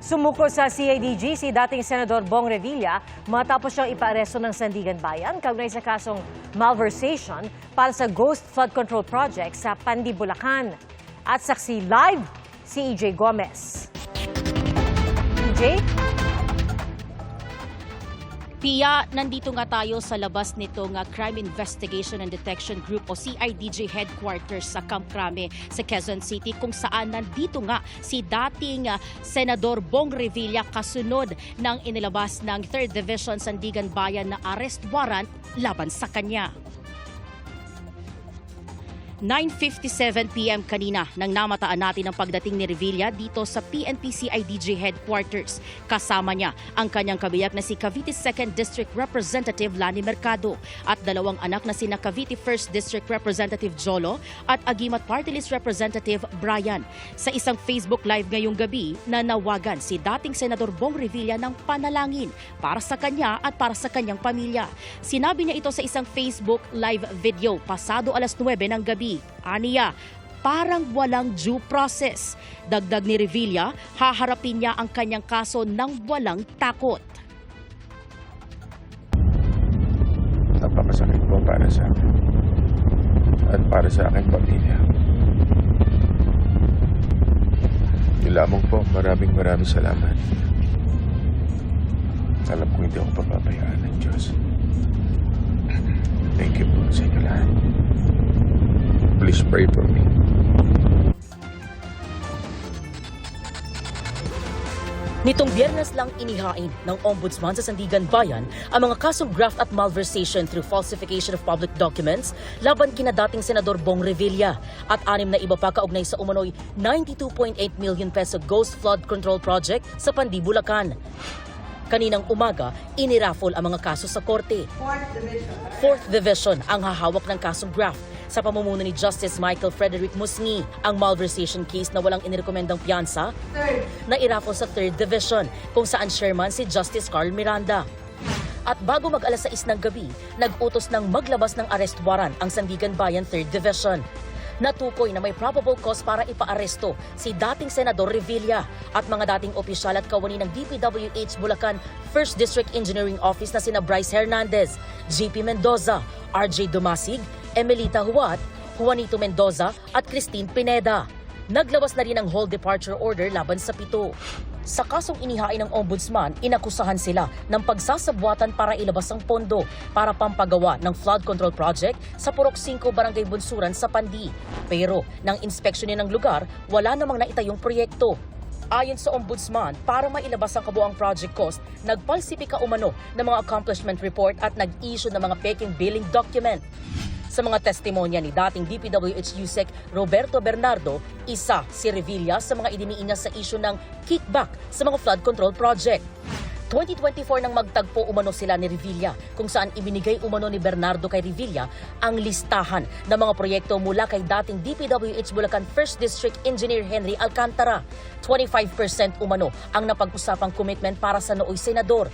Sumuko sa CIDG si dating Senador Bong Revilla matapos siyang ipaaresto ng Sandigan Bayan kaugnay sa kasong malversation para sa Ghost Flood Control Project sa Pandi, Bulacan. At saksi live si EJ Gomez. EJ? Pia, nandito nga tayo sa labas nitong Crime Investigation and Detection Group o CIDG headquarters sa Camp Crame sa Quezon City kung saan nandito nga si dating Senador Bong Revilla kasunod ng inilabas ng 3rd Division Sandigan Bayan na arrest warrant laban sa kanya. 9:57 PM kanina nang namataan natin ang pagdating ni Revilla dito sa PNP CIDG headquarters. Kasama niya ang kanyang kabiyak na si Cavite 2nd District Representative Lani Mercado at dalawang anak na sina Cavite 1st District Representative Jolo at Agimat Party List Representative Brian. Sa isang Facebook Live ngayong gabi, nanawagan si dating Senador Bong Revilla ng panalangin para sa kanya at para sa kanyang pamilya. Sinabi niya ito sa isang Facebook Live video pasado alas 9 ng gabi. Aniya, parang walang due process. Dagdag ni Revilla, haharapin niya ang kanyang kaso ng walang takot. Napakasakit po para sa akin at para sa aking pamilya. Yun lamang po, maraming salamat. Alam ko hindi ako papabayaan ng Diyos. Thank you po sa inyo lahat. Please pray for me. Nitong Biyernes lang inihain ng Ombudsman sa Sandigan Bayan ang mga kasong graft at malversation through falsification of public documents laban kina dating Senador Bong Revilla at 6 na iba pa kaugnay sa umano'y 92.8 million peso Ghost Flood Control Project sa Pandi, Bulacan. Kaninang umaga, iniraffle ang mga kaso sa korte. 4th Division ang hahawak ng kasong graft sa pamumuno ni Justice Michael Frederick Musni. Ang malversation case na walang inirekomendang piyansa na iraffle sa 3rd Division kung saan chairman si Justice Carl Miranda. At bago mag-alas 6 ng gabi, nag-utos ng maglabas ng arrest warrant ang Sandigan Bayan 3rd Division. Natukoy na may probable cause para ipaaresto si dating Senador Revilla at mga dating opisyal at kawani ng DPWH Bulacan 1st District Engineering Office na sina Bryce Hernandez, JP Mendoza, RJ Dumasig, Emelita Huat, Juanito Mendoza at Christine Pineda. Naglabas na rin ng whole departure order laban sa 7. Sa kasong inihain ng Ombudsman, inakusahan sila ng pagsasabwatan para ilabas ang pondo para pampagawa ng flood control project sa Purok 5 Barangay Bunsuran sa Pandi. Pero nang inspeksyonin ng lugar, wala namang naitayong proyekto. Ayon sa Ombudsman, para mailabas ang kabuang project cost, nagpalsipika umano ng mga accomplishment report at nag-issue ng mga peking billing document. Sa mga testimonya ni dating DPWH USEC Roberto Bernardo, isa si Revilla sa mga idiniin niya sa issue ng kickback sa mga flood control project. 2024 nang magtagpo umano sila ni Revilla kung saan ibinigay umano ni Bernardo kay Revilla ang listahan ng mga proyekto mula kay dating DPWH Bulacan 1st District Engineer Henry Alcantara. 25% umano ang napag-usapang commitment para sa nooy senador.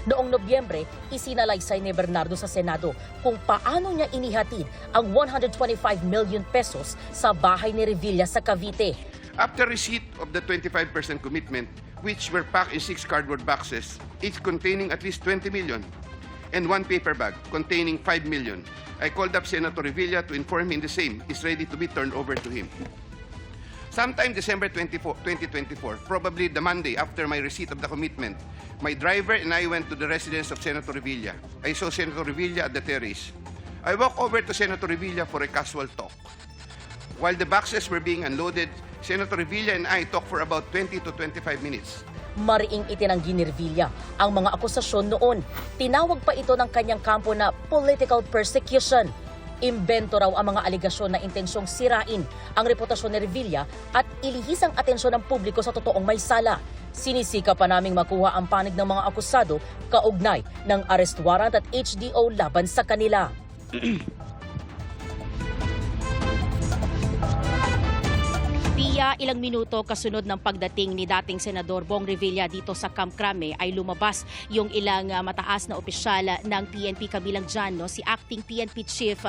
Noong Nobyembre, isinalaysay ni Bernardo sa Senado kung paano niya inihatid ang 125 million pesos sa bahay ni Revilla sa Cavite. After receipt of the 25% commitment, which were packed in 6 cardboard boxes, each containing at least 20 million, and 1 paper bag containing 5 million, I called up Senator Revilla to inform him the same is ready to be turned over to him. Sometime December 2024, probably the Monday after my receipt of the commitment, my driver and I went to the residence of Senator Revilla. I saw Senator Revilla at the terrace. I walked over to Senator Revilla for a casual talk. While the boxes were being unloaded, Senator Revilla and I talked for about 20 to 25 minutes. Mariing itinanggi ni Revilla ang mga akusasyon noon. Tinawag pa ito ng kanyang kampo na political persecution. Imbento raw ang mga aligasyon na intensyong sirain ang reputasyon ni Revilla at ilihis ang atensyon ng publiko sa totoong may sala. Sinisika pa naming makuha ang panig ng mga akusado kaugnay ng arrest warrant at HDO laban sa kanila. Pia, ilang minuto kasunod ng pagdating ni dating Senador Bong Revilla dito sa Camp Crame ay lumabas yung ilang mataas na opisyal ng PNP kabilang dyan, no? Si Acting PNP Chief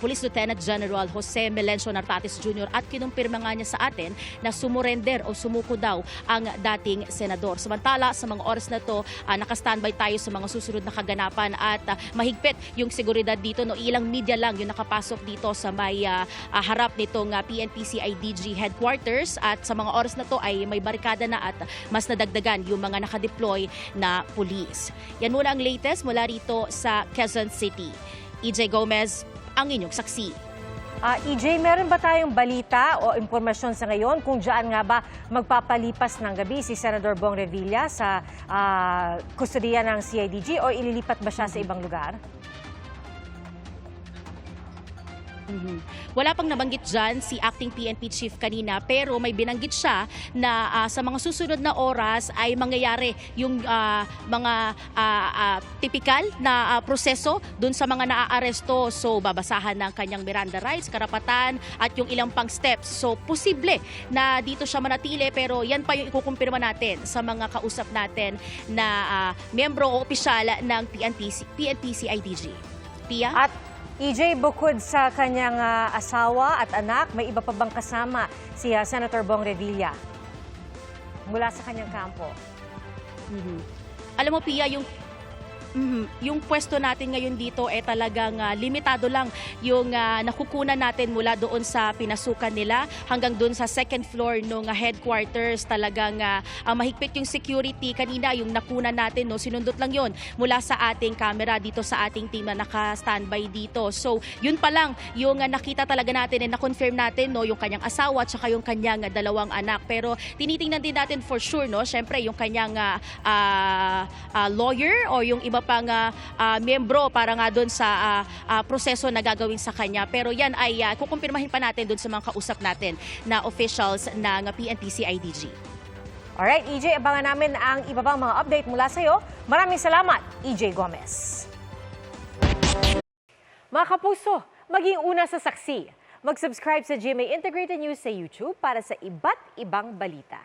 Police Lieutenant General Jose Melencio Nartates Jr. at kinumpirma nga niya sa atin na sumurrender o sumuko daw ang dating senador. Samantala, sa mga oras na to, nakastandby tayo sa mga susunod na kaganapan at mahigpit yung seguridad dito. No? Ilang media lang yung nakapasok dito sa may harap nitong PNP CIDG headquarters at sa mga oras na to ay may barikada na at mas nadagdagan yung mga nakadeploy na pulis. Yan muna ang latest mula rito sa Quezon City. EJ Gomez, ang inyong saksi. EJ, meron ba tayong balita o impormasyon sa ngayon kung diyan nga ba magpapalipas ng gabi si Senador Bong Revilla sa kustodiya ng CIDG o ililipat ba siya sa ibang lugar? Wala pang nabanggit dyan si Acting PNP Chief kanina pero may binanggit siya na sa mga susunod na oras ay mangyayari yung mga typical na proseso dun sa mga naaaresto. So babasahan ng kanyang Miranda rights, karapatan at yung ilang pang steps. So posible na dito siya manatili pero yan pa yung ikukumpirma natin sa mga kausap natin na miyembro o opisyal ng PNP CIDG. Pia? At EJ, bukod sa kanyang asawa at anak, may iba pa bang kasama si Senator Bong Revilla mula sa kanyang kampo? Alam mo, Pia, yung pwesto natin ngayon dito ay talagang limitado lang yung nakukunan natin mula doon sa pinasukan nila hanggang doon sa second floor ng headquarters. Talagang mahigpit yung security. Kanina yung nakunan natin, no, sinundot lang yon mula sa ating camera dito sa ating team na naka-standby dito. So yun pa lang yung nakita talaga natin and na-confirm natin, no, yung kanyang asawa at saka yung kanyang dalawang anak. Pero tinitingnan din natin for sure, no, syempre yung kanyang lawyer o yung iba pang miyembro para nga doon sa proseso na gagawin sa kanya. Pero yan ay kukumpirmahin pa natin doon sa mga kausap natin na officials ng PNP CIDG. Alright, EJ, abangan namin ang iba pang mga update mula sa iyo. Maraming salamat, EJ Gomez. Mga kapuso, maging una sa saksi. Mag-subscribe sa GMA Integrated News sa YouTube para sa iba't ibang balita.